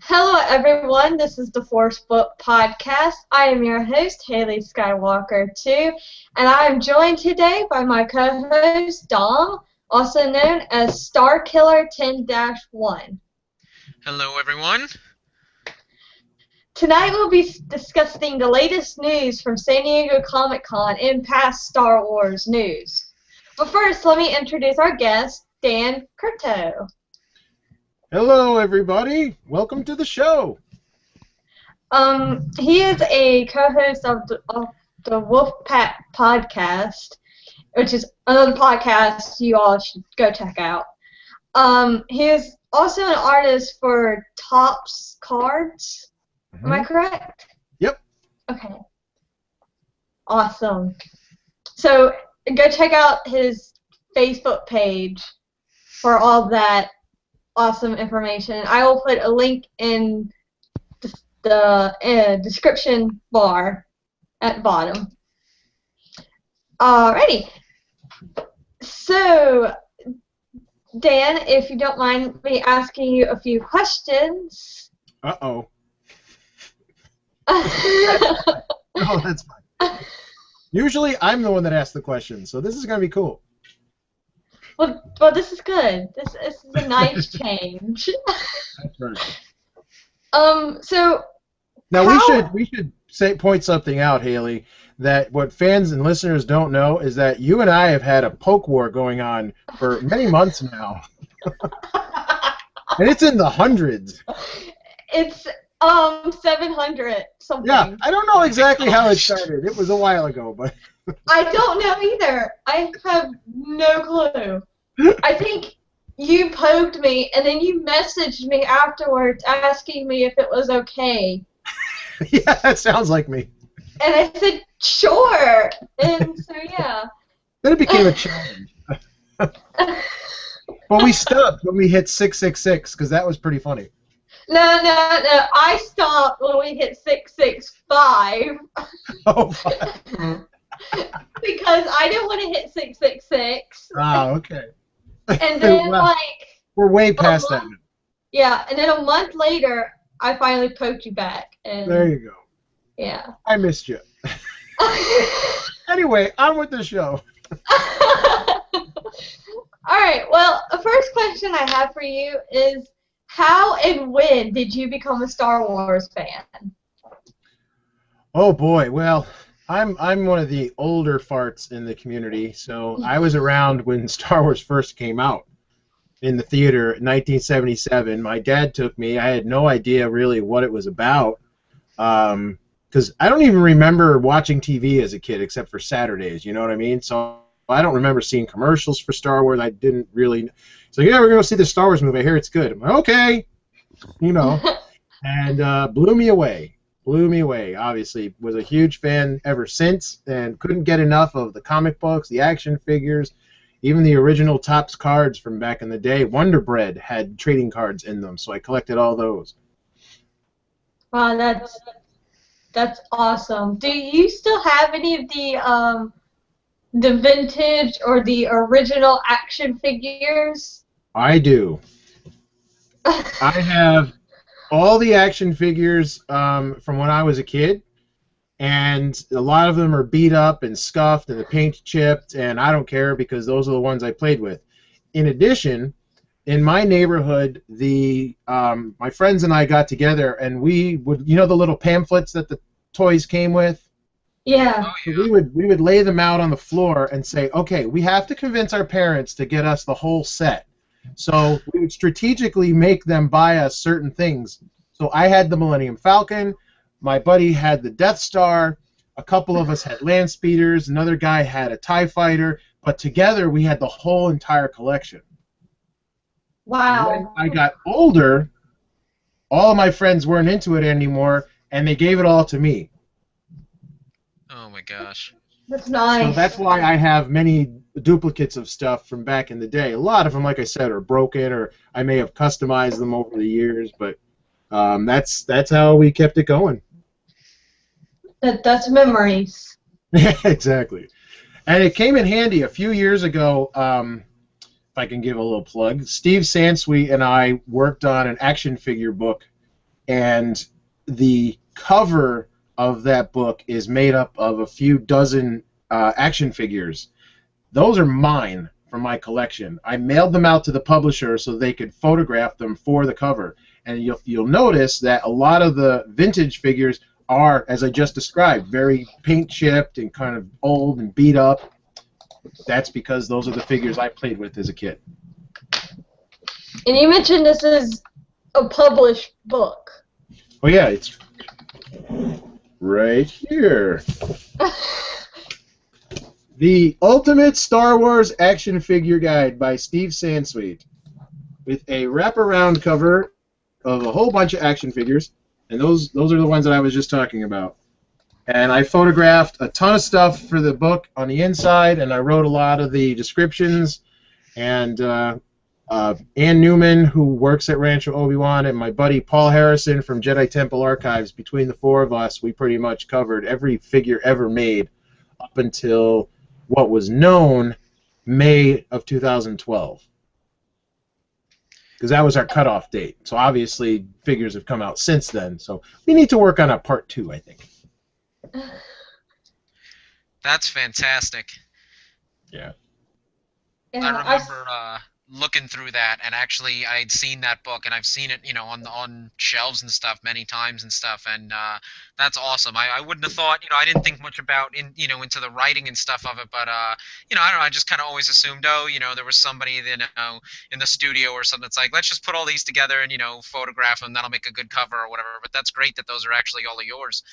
Hello, everyone. This is the TheForcebook podcast. I am your host, Haleyskywalker2, and I am joined today by my co-host, Dom, also known as Starkiller10-1. Hello, everyone. Tonight we'll be discussing the latest news from San Diego Comic-Con and past Star Wars news. But first, let me introduce our guest, Dan Curto. Hello, everybody. Welcome to the show. He is a co-host of the Wolfpack podcast, which is another podcast you all should go check out. He is also an artist for Topps Cards. Am I correct? Yep. Okay. Awesome. So go check out his Facebook page for all that awesome information. I will put a link in the description bar at the bottom. Alrighty. So, Dan, if you don't mind me asking you a few questions. Uh-oh. Oh, that's fine. Usually, I'm the one that asks the questions, so this is going to be cool. Well, this is good. This is a nice change. That's right. So now we should point something out, Haley. That what fans and listeners don't know is that you and I have had a poke war going on for many months now, and it's in the hundreds. It's 700 something. Yeah, I don't know exactly how it started. It was a while ago, but I don't know either. I have no clue. I think you poked me, and then you messaged me afterwards asking me if it was okay. Yeah, that sounds like me. And I said, sure. And so, yeah. Then it became a challenge. But we stopped when we hit 666, because that was pretty funny. No. I stopped when we hit 665. Oh, because I didn't want to hit 666. ah, okay. And then, well, we're way past that now. Yeah, and then a month later, I finally poked you back. And there you go. Yeah. I missed you. Anyway, on with the show. Alright, well, the first question I have for you is, how and when did you become a Star Wars fan? Oh boy, well, I'm one of the older farts in the community, so I was around when Star Wars first came out in the theater in 1977. My dad took me. I had no idea really what it was about, because I don't even remember watching TV as a kid except for Saturdays, you know what I mean? So I don't remember seeing commercials for Star Wars. I didn't really. So yeah, we're going to go see the Star Wars movie. I hear it's good. I'm like, okay, you know, and blew me away. Blew me away. Obviously, was a huge fan ever since, and couldn't get enough of the comic books, the action figures, even the original Topps cards from back in the day. Wonder Bread had trading cards in them, so I collected all those. Wow, that's awesome. Do you still have any of the vintage or the original action figures? I do. I have all the action figures from when I was a kid, and a lot of them are beat up and scuffed and the paint chipped, and I don't care because those are the ones I played with. In addition, in my neighborhood, my friends and I got together, and we would, you know, the little pamphlets that the toys came with? Yeah. So we would lay them out on the floor and say, okay, we have to convince our parents to get us the whole set. So we would strategically make them buy us certain things. So I had the Millennium Falcon, my buddy had the Death Star, a couple of us had Land Speeders, another guy had a TIE Fighter, but together we had the whole entire collection. Wow. When I got older, all of my friends weren't into it anymore, and they gave it all to me. Oh my gosh. That's nice. So that's why I have many duplicates of stuff from back in the day. A lot of them, like I said, are broken, or I may have customized them over the years, but that's how we kept it going. That's memories. Exactly. And it came in handy a few years ago. If I can give a little plug, Steve Sansweet and I worked on an action figure book and the cover of that book is made up of a few dozen action figures. Those are mine from my collection. I mailed them out to the publisher so they could photograph them for the cover. And you'll notice that a lot of the vintage figures are, as I just described, very paint chipped and kind of old and beat up. That's because those are the figures I played with as a kid. And you mentioned this is a published book. Oh yeah, it's right here. The Ultimate Star Wars Action Figure Guide by Steve Sansweet, with a wraparound cover of a whole bunch of action figures, and those are the ones that I was just talking about. And I photographed a ton of stuff for the book on the inside, and I wrote a lot of the descriptions. And Ann Newman, who works at Rancho Obi-Wan, and my buddy Paul Harrison from Jedi Temple Archives, between the four of us, we pretty much covered every figure ever made up until what was known May of 2012. Because that was our cutoff date. So obviously figures have come out since then. So we need to work on a part 2, I think. That's fantastic. Yeah. I remember looking through that, and actually I'd seen that book, and I've seen it, on shelves and stuff many times and stuff, and that's awesome. I wouldn't have thought, I didn't think much about into the writing and stuff of it, but I don't know, I just kind of always assumed, there was somebody in the studio or something. It's like, let's just put all these together and photograph them. That'll make a good cover or whatever. But that's great that those are actually all of yours.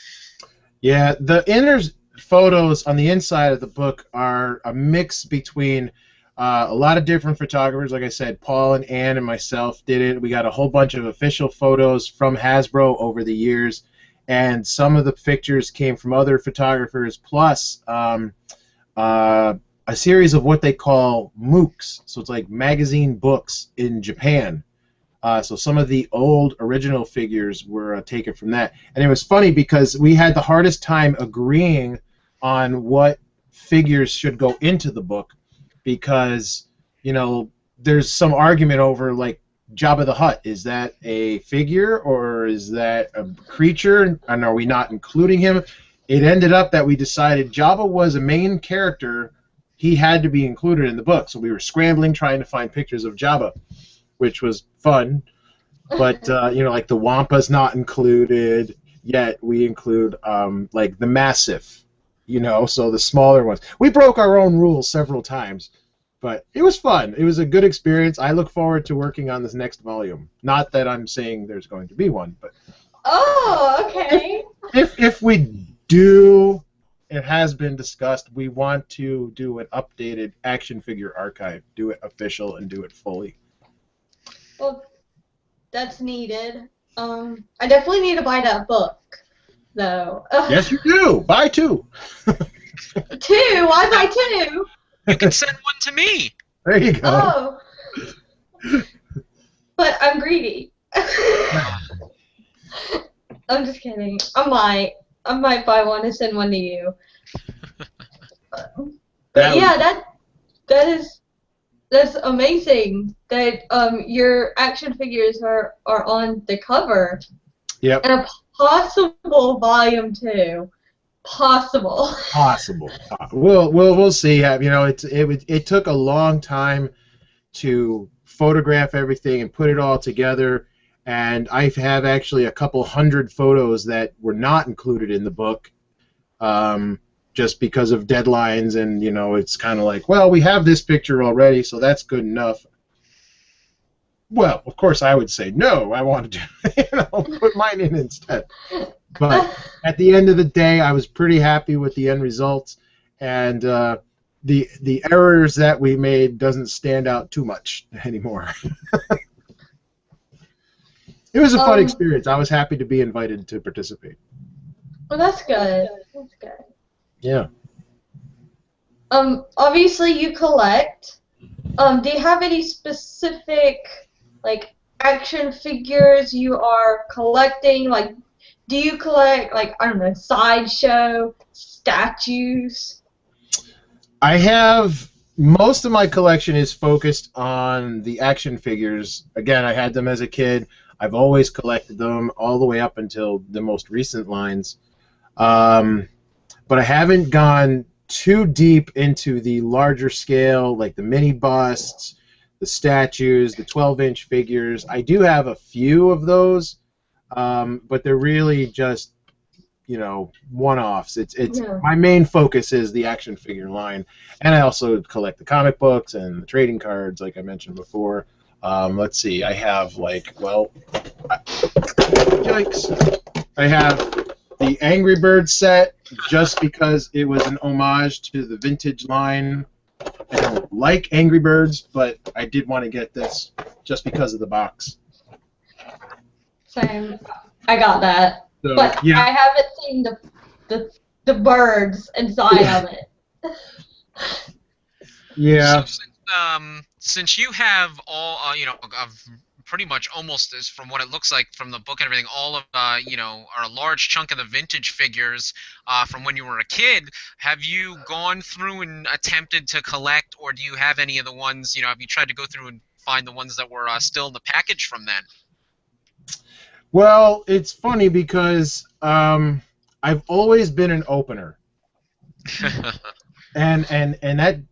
Yeah, the inner photos on the inside of the book are a mix between a lot of different photographers. Like I said, Paul and Ann and myself did it. We got a whole bunch of official photos from Hasbro over the years, and some of the pictures came from other photographers, plus a series of what they call MOOCs. So it's like magazine books in Japan. So some of the old original figures were taken from that. And it was funny because we had the hardest time agreeing on what figures should go into the book, because there's some argument over, like, Jabba the Hutt. Is that a figure or is that a creature, and are we not including him? It ended up that we decided Jabba was a main character. He had to be included in the book, so we were scrambling trying to find pictures of Jabba, which was fun. But like the Wampa's not included, yet we include like the Massif, so the smaller ones. We broke our own rules several times, but it was fun. It was a good experience. I look forward to working on this next volume. Not that I'm saying there's going to be one, but oh, okay. If we do, it has been discussed. We want to do an updated action figure archive, do it official, and do it fully. Well, that's needed. I definitely need to buy that book, though. Yes, you do. Buy 2. 2? Why buy 2? You can send one to me. There you go. Oh. But I'm greedy. I'm just kidding. I might buy one and send one to you. But yeah, that's amazing that your action figures are on the cover. Yep. And a possible volume 2. Possible. We'll see. It took a long time to photograph everything and put it all together, and I have actually a couple hundred photos that were not included in the book, just because of deadlines, and it's kind of like, well, we have this picture already, so that's good enough. Well, of course I would say no. I want to put mine in instead. But at the end of the day, I was pretty happy with the end results, and the errors that we made doesn't stand out too much anymore. It was a fun experience. I was happy to be invited to participate. Well, that's good. That's good. Yeah. Obviously you collect. Do you have any specific, like, action figures you are collecting? Like, do you collect, like, I don't know, sideshow statues? I have Most of my collection is focused on the action figures. Again, I had them as a kid. I've always collected them all the way up until the most recent lines. But I haven't gone too deep into the larger scale, like the mini busts, the statues, the 12-inch figures. I do have a few of those, but they're really just, one-offs. My main focus is the action figure line, and I also collect the comic books and the trading cards, like I mentioned before. Let's see, I have yikes! I have the Angry Birds set just because it was an homage to the vintage line. I don't like Angry Birds, but I did want to get this just because of the box. Same. I got that. So, but yeah. I haven't seen the birds inside of it. Yeah. So, since you have all, pretty much almost, as from what it looks like from the book and everything, all of, or a large chunk of the vintage figures from when you were a kid, have you gone through and attempted to collect, or do you have any of the ones, have you tried to go through and find the ones that were still in the package from then? Well, it's funny because I've always been an opener. and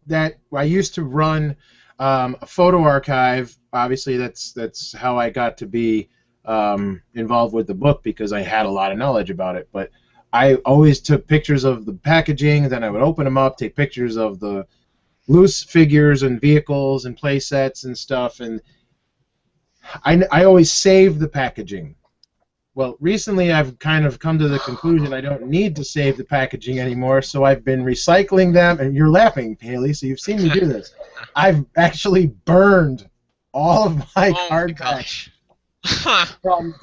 that I used to run a photo archive. Obviously, that's how I got to be involved with the book, because I had a lot of knowledge about it. But I always took pictures of the packaging, then I would open them up, take pictures of the loose figures and vehicles and play sets and stuff, and I always saved the packaging. Well, recently I've kind of come to the conclusion I don't need to save the packaging anymore, so I've been recycling them. And you're laughing, Haley, so you've seen me do this. I've actually burned all of my card packs from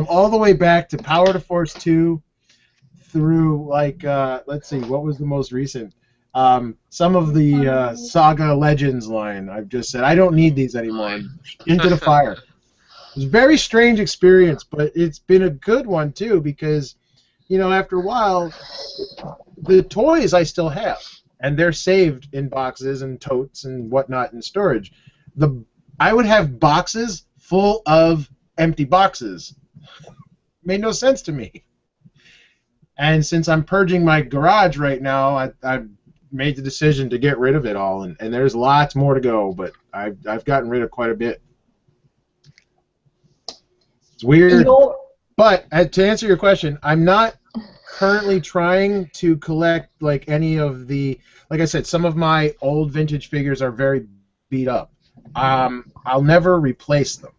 all the way back to Power to Force 2 through, let's see, what was the most recent? Some of the Saga Legends line. I've just said, I don't need these anymore. Into the fire. It was a very strange experience, but it's been a good one, too, because, after a while, the toys I still have, and they're saved in boxes and totes and whatnot in storage. I would have boxes full of empty boxes. Made no sense to me. And since I'm purging my garage right now, I've made the decision to get rid of it all, and there's lots more to go, but I've gotten rid of quite a bit. It's weird, but to answer your question, I'm not currently trying to collect any of the, like I said, some of my old vintage figures are very beat up. I'll never replace them.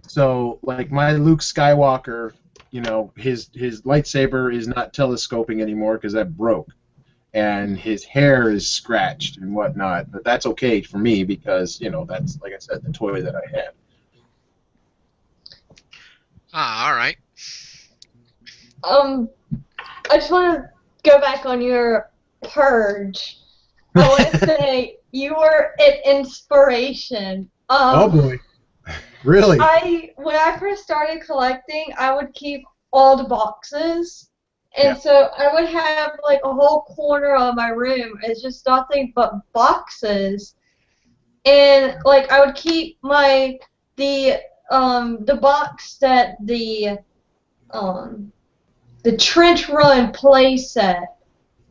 So, my Luke Skywalker, his lightsaber is not telescoping anymore because that broke, and his hair is scratched and whatnot. But that's okay for me because that's, like I said, the toy that I had. All right. I just want to go back on your purge. I want to say you were an inspiration. Oh boy, really? When I first started collecting, I would keep all the boxes, and so I would have a whole corner of my room. It's just nothing but boxes, and I would keep the box that the Trench Run play set.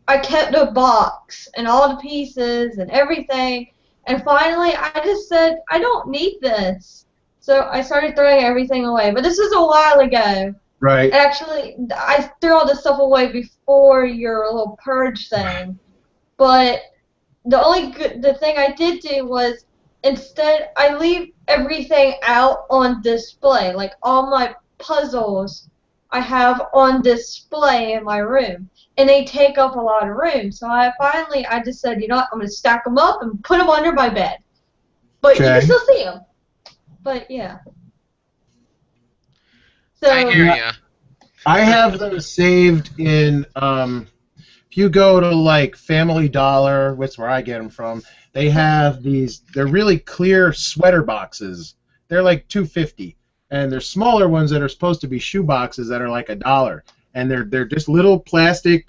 I kept the box and all the pieces and everything, and finally I just said, I don't need this. So I started throwing everything away. But this was a while ago. Right. Actually, I threw all this stuff away before your little purge thing. But the thing I did do was, instead, I leave everything out on display. All my puzzles I have on display in my room. And they take up a lot of room. So I just said, you know what, I'm going to stack them up and put them under my bed. But you can still see them. But, yeah. So, I hear ya. I have them saved in, if you go to, Family Dollar, which is where I get them from, they have they're really clear sweater boxes. They're $2.50. And there's smaller ones that are supposed to be shoe boxes that are $1. And they're just little plastic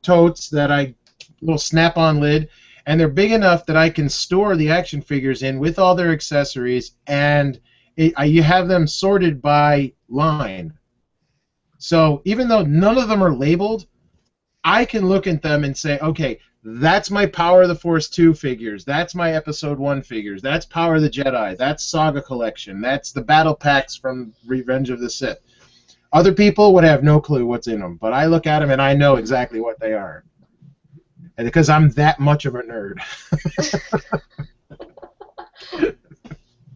totes that little snap-on lid, and they're big enough that I can store the action figures in with all their accessories, and you have them sorted by line. So even though none of them are labeled, I can look at them and say, okay, that's my Power of the Force 2 figures, that's my Episode 1 figures, that's Power of the Jedi, that's Saga Collection, that's the Battle Packs from Revenge of the Sith. Other people would have no clue what's in them, but I look at them and I know exactly what they are. And because I'm that much of a nerd.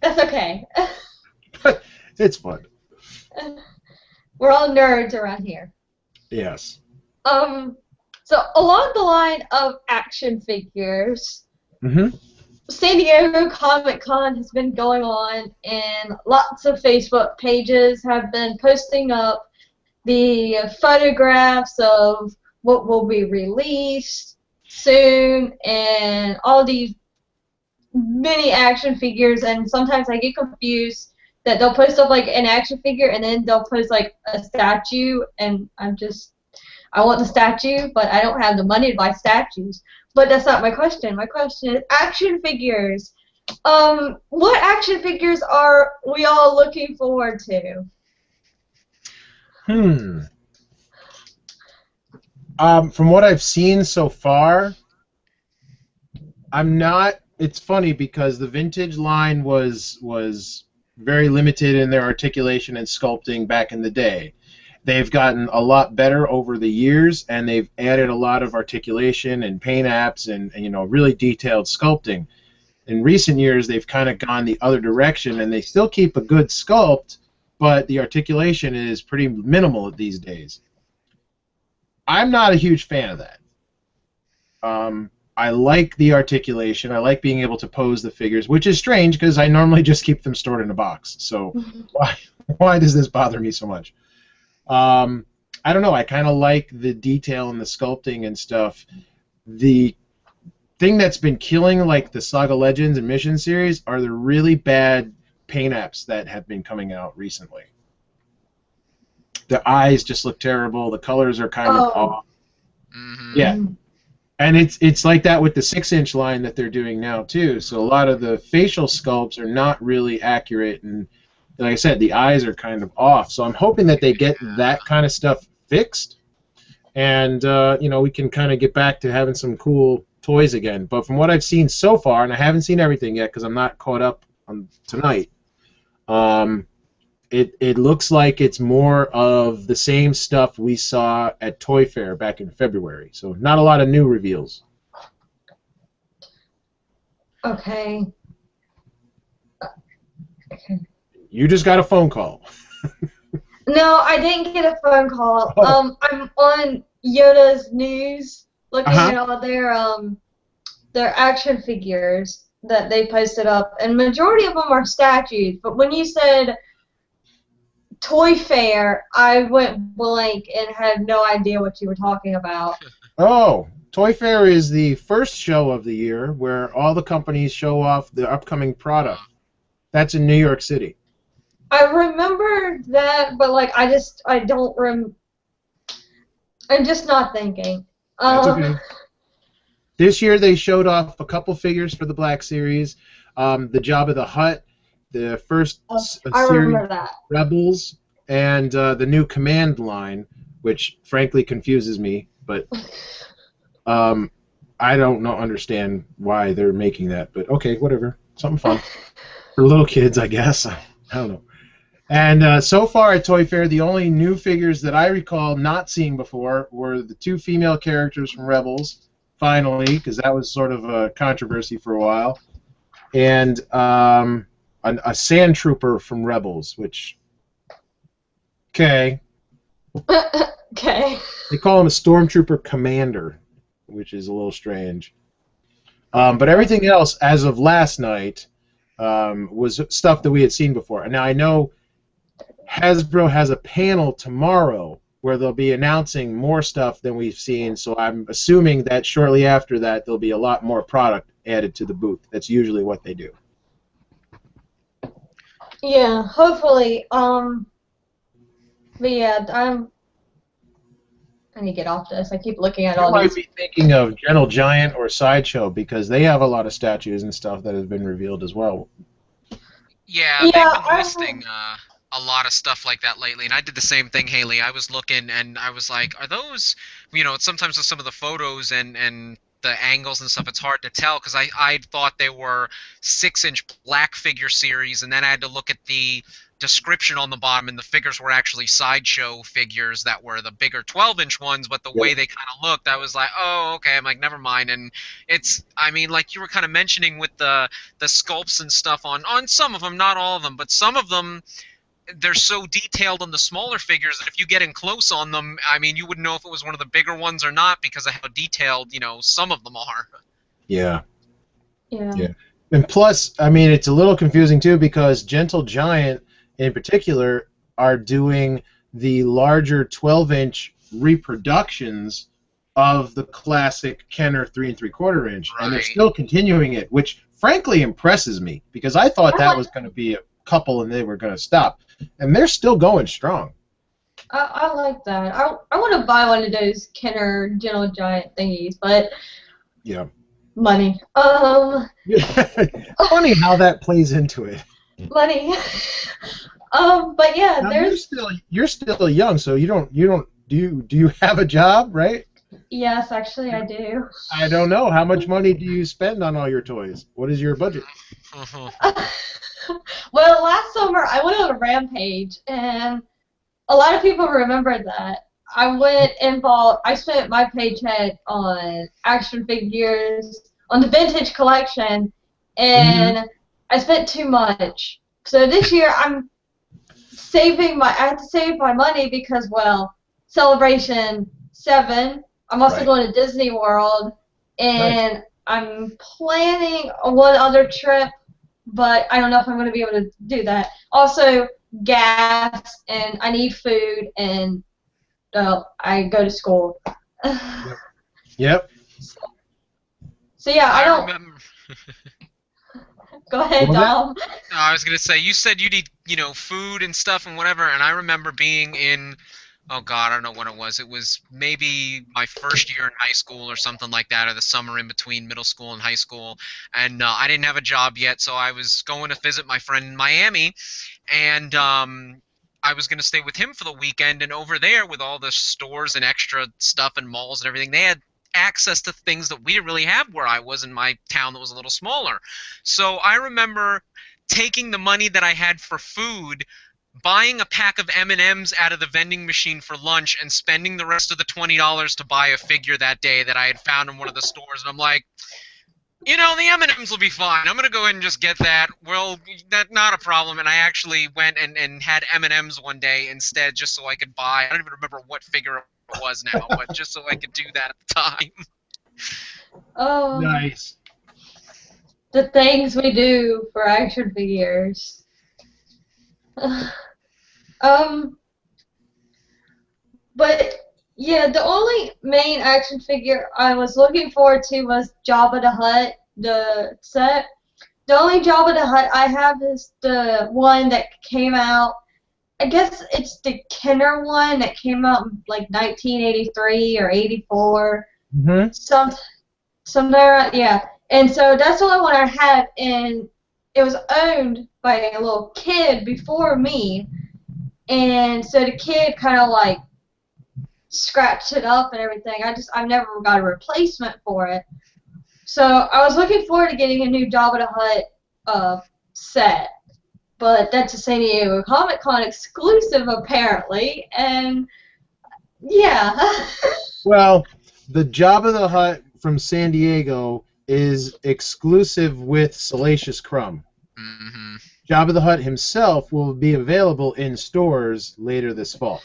That's okay. But it's fun. We're all nerds around here. Yes. So along the line of action figures, Mm-hmm. San Diego Comic-Con has been going on, and lots of Facebook pages have been posting up the photographs of what will be released soon, and all these mini action figures, and sometimes I get confused that they'll post up like an action figure and then they'll post like a statue, and I want the statue, but I don't have the money to buy statues. But that's not my question. My question is action figures. What action figures are we all looking forward to? From what I've seen so far, I'm not. It's funny because the vintage line was very limited in their articulation and sculpting back in the day. They've gotten a lot better over the years, and they've added a lot of articulation and paint apps and really detailed sculpting. In recent years, they've kind of gone the other direction, and they still keep a good sculpt, but the articulation is pretty minimal these days. I'm not a huge fan of that. I like the articulation. I like being able to pose the figures, which is strange because I normally just keep them stored in a box. So why does this bother me so much? I don't know. I kind of like the detail and the sculpting and stuff. The thing that's been killing like the Saga Legends and Mission series are the really bad paint apps that have been coming out recently. The eyes just look terrible. The colors are kind of off. Mm-hmm. Yeah. And it's like that with the 6-inch line that they're doing now too. So a lot of the facial sculpts are not really accurate, and like I said, the eyes are kind of off. So I'm hoping that they get that kind of stuff fixed, and we can kind of get back to having some cool toys again. But from what I've seen so far, and I haven't seen everything yet because I'm not caught up on tonight, it looks like it's more of the same stuff we saw at Toy Fair back in February. So not a lot of new reveals. Okay. You just got a phone call. No, I didn't get a phone call. I'm on Yoda's news looking at all their action figures that they posted up, and majority of them are statues. But when you said Toy Fair, I went blank and had no idea what you were talking about. Oh, Toy Fair is the first show of the year where all the companies show off the upcoming product. That's in New York City. I remember that, but like I'm just not thinking. That's okay. This year they showed off a couple figures for the Black Series, the Jabba the Hutt, the first series Rebels, and the new Command line, which frankly confuses me, but I don't understand why they're making that. But okay, whatever, something fun for little kids, I guess. I don't know. And so far at Toy Fair, the only new figures that I recall not seeing before were the 2 female characters from Rebels, finally, because that was sort of a controversy for a while, and a Sand Trooper from Rebels, which, okay. Okay. They call him a Stormtrooper Commander, which is a little strange. But everything else, as of last night, was stuff that we had seen before. And now I know Hasbro has a panel tomorrow where they'll be announcing more stuff than we've seen, so I'm assuming that shortly after that there'll be a lot more product added to the booth. That's usually what they do. Yeah, hopefully. But yeah, I need to get off this. I keep looking at You all might these. be thinking of Gentle Giant or Sideshow because they have a lot of statues and stuff that has been revealed as well. Yeah, they've Yeah, been listing a lot of stuff like that lately, and I did the same thing, Haley. I was looking, and I was like, are those, sometimes with some of the photos and the angles and stuff, it's hard to tell, because I thought they were 6-inch black figure series, and then I had to look at the description on the bottom, and the figures were actually Sideshow figures that were the bigger 12-inch ones, but the way they kind of looked, I was like, oh, okay, I'm like, never mind. And it's, I mean, like you were kind of mentioning with the sculpts and stuff on some of them, not all of them, but some of them, they're so detailed on the smaller figures that if you get in close on them, I mean, you wouldn't know if it was one of the bigger ones or not because of how detailed, some of them are. Yeah. Yeah. And plus, I mean, it's a little confusing too because Gentle Giant, in particular, are doing the larger 12-inch reproductions of the classic Kenner 3 3/4 inch, and they're still continuing it, which frankly impresses me because I thought that was going to be a couple and they were going to stop, and they're still going strong. I like that. I want to buy one of those Kenner Gentle Giant thingies, but yeah, money. Funny how that plays into it. Money. But yeah, now, there's. You're still young, so do you have a job, right? Yes, actually, I do. I don't know. How much money do you spend on all your toys? What is your budget? Well, last summer I went on a rampage, and a lot of people remember that. I spent my paycheck on action figures, on the vintage collection, and I spent too much. So this year I have to save my money because, well, Celebration 7, I'm also going to Disney World, and I'm planning one other trip, but I don't know if I'm going to be able to do that. Also, gas, and I need food, and I go to school. Yep. So yeah, I don't. Remember. Go ahead, Dom. No, I was gonna say you said you need food and stuff and whatever, and I remember being in. Oh God, I don't know what it was. It was maybe my first year in high school or something like that, or the summer in between middle school and high school. And I didn't have a job yet, so I was going to visit my friend in Miami, and I was going to stay with him for the weekend. And over there, with all the stores and extra stuff and malls and everything, they had access to things that we didn't really have where I was in my town that was a little smaller. So I remember taking the money that I had for food, buying a pack of M&Ms out of the vending machine for lunch, and spending the rest of the $20 to buy a figure that day that I had found in one of the stores. And I'm like, the M&Ms will be fine. I'm going to go ahead and just get that. Well, that's not a problem. And I actually went and had M&Ms one day instead just so I could buy. I don't even remember what figure it was now, but just so I could do that at the time. Oh. Nice. The things we do for action figures. But yeah, the only main action figure I was looking forward to was Jabba the Hutt, the set. The only Jabba the Hutt I have is the one that came out. I guess it's the Kenner one that came out in like 1983 or 84. Somewhere, yeah. And so that's the only one I had, and it was owned by a little kid before me. And so the kid kind of like scratched it up and everything. I've never got a replacement for it. So I was looking forward to getting a new Jabba the Hutt set. But that's a San Diego Comic-Con exclusive, apparently, and yeah. Well, the Jabba the Hutt from San Diego is exclusive with Salacious Crumb. Jabba the Hutt himself will be available in stores later this fall.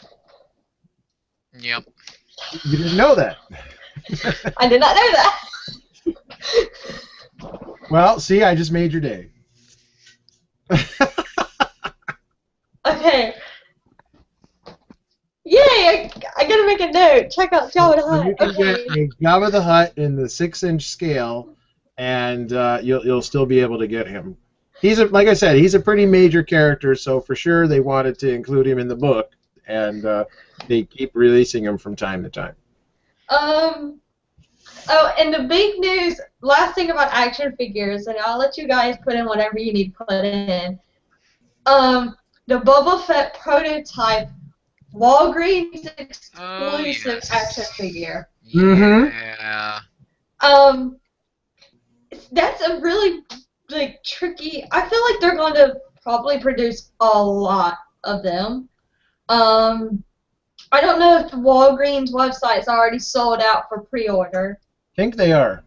Yep. You didn't know that? I did not know that. Well, see, I just made your day. Okay. Yay! I gotta make a note. Check out Jabba the Hutt. You can get a Jabba the Hutt in the 6-inch scale, and you'll still be able to get him. Like I said, he's a pretty major character, so for sure they wanted to include him in the book, and they keep releasing him from time to time. Oh, and the big news, last thing about action figures, and I'll let you guys put in whatever you need to put in. The Boba Fett prototype Walgreens Oh, exclusive action yes. figure. Yeah. That's a really tricky. I feel like they're going to probably produce a lot of them. I don't know if Walgreens website's already sold out for pre-order. I think they are.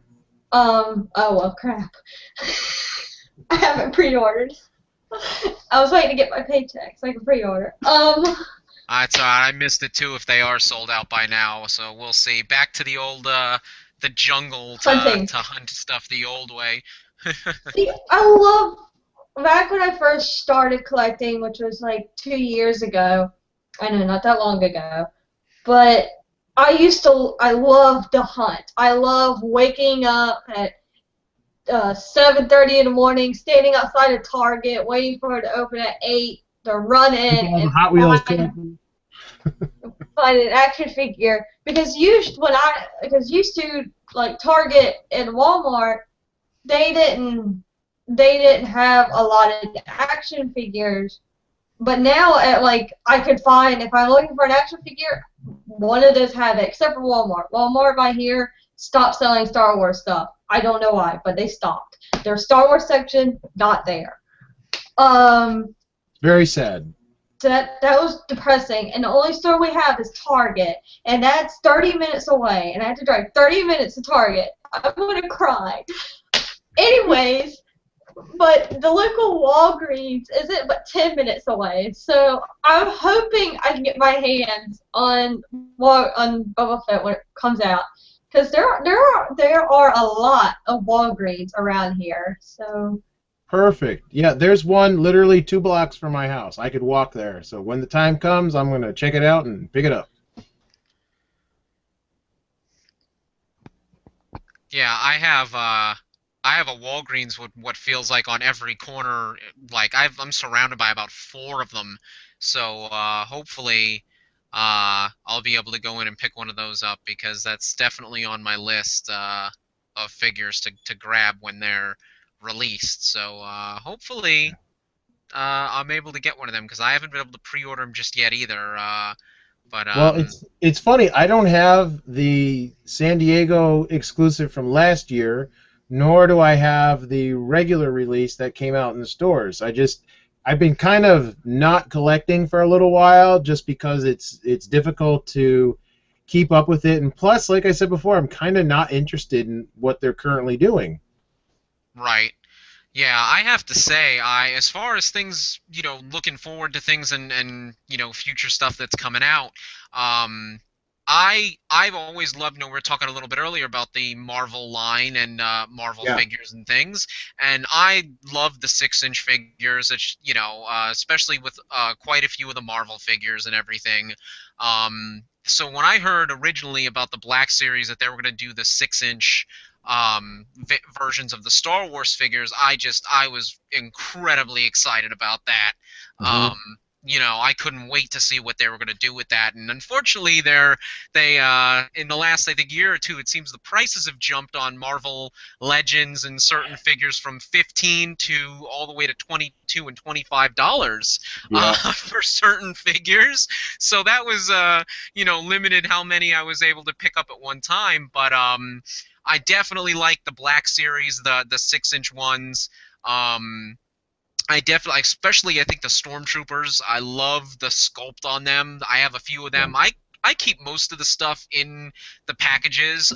Oh well, crap. I haven't pre-ordered. I was waiting to get my paycheck so I can pre-order. It's alright. I missed it too if they are sold out by now, so we'll see. Back to the old, the jungle to hunt stuff the old way. See, I love, back when I first started collecting, which was like 2 years ago, I know, not that long ago, but I loved to hunt. I love waking up at 7:30 in the morning, standing outside a Target, waiting for it to open at 8, to run in and Hot Wheels find an action figure. Because used to like Target and Walmart, they didn't have a lot of action figures. But now, I could find, if I'm looking for an action figure, one of those have it, except for Walmart. Walmart by here stopped selling Star Wars stuff. I don't know why, but they stopped. Their Star Wars section, not there. Very sad. That was depressing. And the only store we have is Target, and that's 30 minutes away. And I have to drive 30 minutes to Target. I'm gonna cry. Anyways. But the local Walgreens isn't but 10 minutes away, so I'm hoping I can get my hands on Boba Fett when it comes out, because there are a lot of Walgreens around here. So. Perfect. Yeah, there's one literally 2 blocks from my house. I could walk there. So when the time comes, I'm gonna check it out and pick it up. Yeah, I have a Walgreens with what feels like on every corner. Like I'm surrounded by about 4 of them, so hopefully I'll be able to go in and pick one of those up, because that's definitely on my list of figures to grab when they're released. So hopefully I'm able to get one of them, because I haven't been able to pre-order them just yet either. Well, it's funny. I don't have the San Diego exclusive from last year, nor do I have the regular release that came out in the stores. I've been kind of not collecting for a little while, just because it's difficult to keep up with it, and plus, like I said before, I'm kind of not interested in what they're currently doing. Right. Yeah, I have to say, as far as things, looking forward to things and future stuff that's coming out, I've always loved, we were talking a little bit earlier about the Marvel line and Marvel figures and things, and I love the 6-inch figures, especially with quite a few of the Marvel figures and everything. So when I heard originally about the Black Series that they were going to do the 6-inch versions of the Star Wars figures, I was incredibly excited about that. Mm-hmm. I couldn't wait to see what they were going to do with that, and unfortunately, they in the last, I think, year or two, it seems the prices have jumped on Marvel Legends and certain figures from $15 to all the way to $22 and $25 for certain figures. So that was limited how many I was able to pick up at one time, but I definitely like the Black Series, the 6-inch ones. I definitely, especially, I think the Stormtroopers, I love the sculpt on them. I have a few of them. I keep most of the stuff in the packages.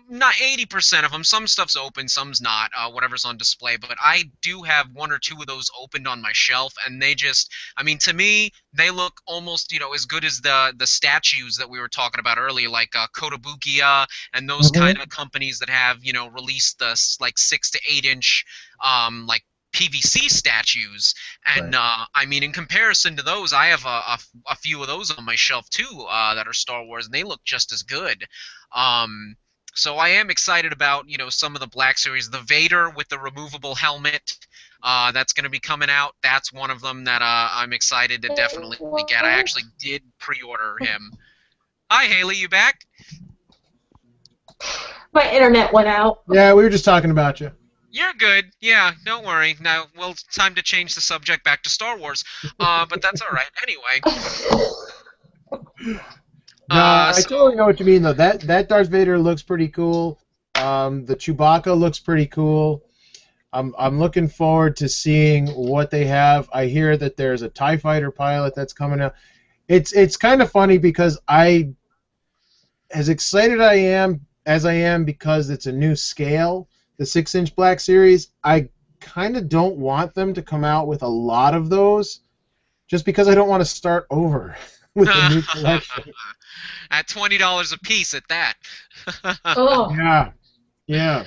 Not 80% of them. Some stuff's open, some's not, whatever's on display. But I do have 1 or 2 of those opened on my shelf, and they just, to me, they look almost, as good as the statues that we were talking about earlier, like Kotobukiya and those kind of companies that have, released the 6 to 8 inch, like PVC statues, and in comparison to those, I have a few of those on my shelf too that are Star Wars, and they look just as good. So I am excited about some of the Black Series. The Vader with the removable helmet, that's going to be coming out. That's one of them that I'm excited to definitely get. I actually did pre-order him. Hi, Haley, you back? My internet went out. Yeah, we were just talking about you. You're good. Yeah, don't worry. Now, well, it's time to change the subject back to Star Wars. But that's all right. Anyway. No, I So, totally know what you mean, though. That Darth Vader looks pretty cool. The Chewbacca looks pretty cool. I'm looking forward to seeing what they have. I hear that there's a TIE fighter pilot that's coming out. It's kind of funny because as excited as I am because it's a new scale, the 6-inch Black Series, I kind of don't want them to come out with a lot of those, just because I don't want to start over with the new collection. at $20 a piece at that. Oh. Yeah, yeah.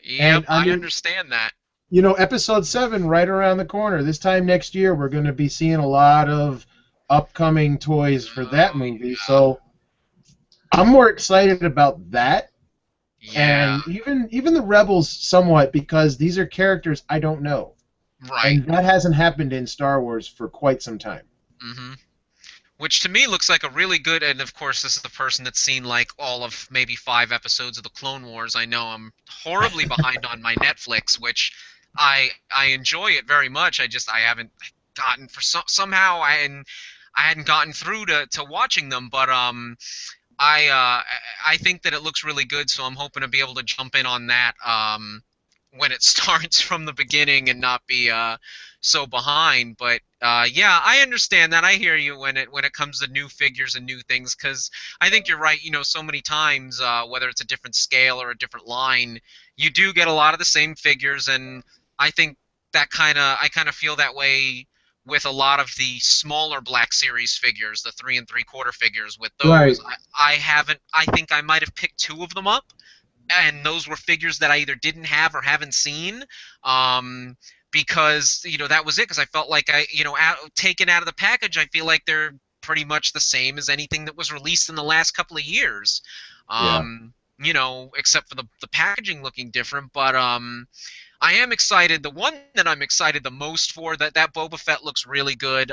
Yep, And I understand that. You know, Episode 7 right around the corner. This time next year, we're going to be seeing a lot of upcoming toys for that movie. Yeah. So I'm more excited about that. Yeah. And even the Rebels somewhat, because these are characters I don't know. Right. And that hasn't happened in Star Wars for quite some time. Mm-hmm. Which to me looks like a really good, and of course this is the person that's seen like all of maybe 5 episodes of the Clone Wars. I know I'm horribly behind on my Netflix, which I enjoy it very much. I haven't gotten somehow I hadn't gotten through to watching them, but I think that it looks really good, so I'm hoping to be able to jump in on that when it starts from the beginning and not be so behind. But yeah, I understand that. I hear you when it comes to new figures and new things, because I think you're right. You know, so many times, whether it's a different scale or a different line, you do get a lot of the same figures, and I think that I kind of feel that way with a lot of the smaller Black Series figures, the 3 3/4 figures. With those, Right. I haven't. I think I might have picked 2 of them up, and those were figures that I either didn't have or haven't seen, because that was it. Because I felt like taken out of the package, I feel like they're pretty much the same as anything that was released in the last couple of years. Except for the packaging looking different. But I am excited. The one that I'm excited the most for, that Boba Fett looks really good,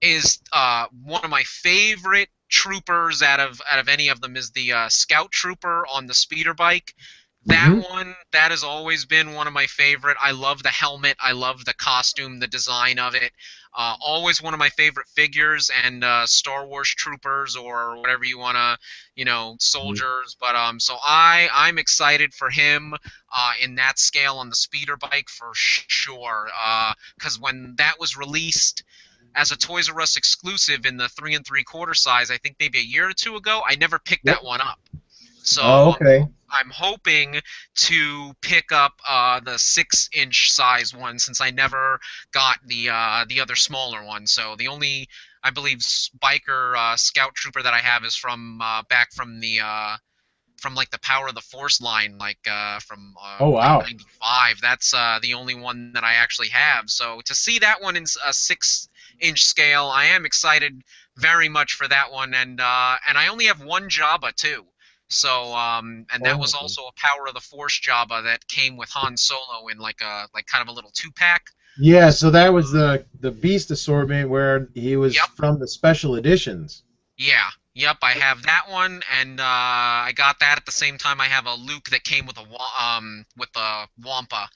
is one of my favorite troopers out of any of them is the Scout Trooper on the speeder bike. That one, that has always been one of my favorite. I love the helmet. I love the costume, the design of it. Always one of my favorite figures, and Star Wars troopers or whatever you want to, soldiers. But so I'm excited for him in that scale on the speeder bike for sure. Because when that was released as a Toys R Us exclusive in the 3 3/4 size, I think maybe a year or 2 ago, I never picked that one up. So okay. I'm hoping to pick up the 6-inch size one, since I never got the other smaller one. So the only, I believe, biker Scout Trooper that I have is from back from the from like the Power of the Force line, like from Oh, wow. like 95. That's the only one that I actually have. So to see that one in a 6-inch scale, I am excited very much for that one. And I only have one Jabba too. So and that was also a Power of the Force Jabba that came with Han Solo in like kind of a little 2-pack. Yeah, so that was the Beast assortment where he was from the special editions. Yeah, yep, I have that one, and I got that at the same time I have a Luke that came with a Wampa.